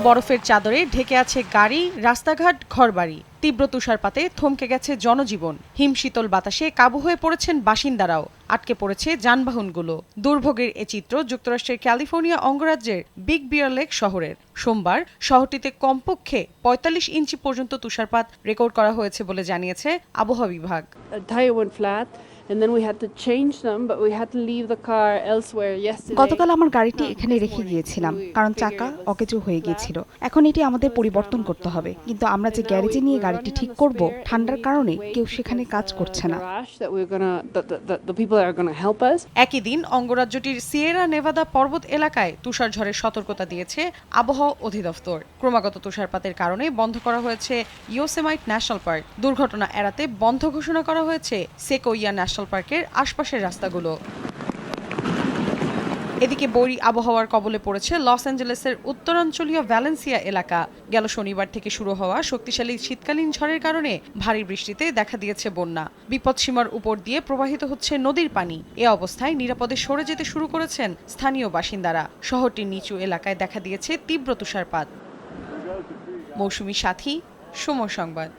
বরফের চাদরে ঢেকে আছে গাড়ি, রাস্তাঘাট, ঘরবাড়ি। তীব্র তুষারপাতে থমকে গেছে জনজীবন। হিমশীতল বাতাসে কাবু হয়ে পড়েছেন বাসিন্দারাও। আটকে পড়েছে যানবাহনগুলো। দুর্ভোগের এ চিত্র যুক্তরাষ্ট্রের ক্যালিফোর্নিয়া অঙ্গরাজ্যের বিগ বিয়ার লেক শহরের। সোমবার শহরটিতে কমপক্ষে ৪৫ ইঞ্চি পর্যন্ত তুষারপাত রেকর্ড করা হয়েছে বলে জানিয়েছে আবহাওয়া বিভাগ। গতকাল আমার গাড়িটি এখানে রেখে গিয়েছিলাম কারণ চাকা অকেজো হয়ে গিয়েছিল। এখন এটি আমাদের পরিবর্তন করতে হবে, কিন্তু আমরা যে গ্যারেজে নিয়ে গাড়িটি ঠিক করব, ঠান্ডার কারণে কেউ সেখানে কাজ করছে না। একই দিন অঙ্গরাজ্যটির সিয়েরা নেভাদা পর্বত এলাকায় তুষারঝড়ের সতর্কতা দিয়েছে আবহাওয়া অধিদপ্তর। ক্রমাগত তুষারপাতের কারণে বন্ধ করা হয়েছে ইয়োসেমাইট ন্যাশনাল পার্ক। দুর্ঘটনা এড়াতে বন্ধ ঘোষণা করা হয়েছে সেকোইয়া ন্যাশনাল পার্কের আশপাশের রাস্তাগুলো। এদিকে বৈরী আবহাওয়ার কবলে পড়েছে লস অ্যাঞ্জেলেসের উত্তরাঞ্চলীয় ভ্যালেন্সিয়া এলাকা। গেল শনিবার থেকে শুরু হওয়া শক্তিশালী শীতকালীন ঝড়ের কারণে ভারী বৃষ্টিতে দেখা দিয়েছে বন্যা। বিপদসীমার উপর দিয়ে প্রবাহিত হচ্ছে নদীর পানি। এ অবস্থায় নিরাপদে সরে যেতে শুরু করেছেন স্থানীয় বাসিন্দারা। শহরটির নিচু এলাকায় দেখা দিয়েছে তীব্র তুষারপাত। মৌসুমী সাথী, সময় সংবাদ।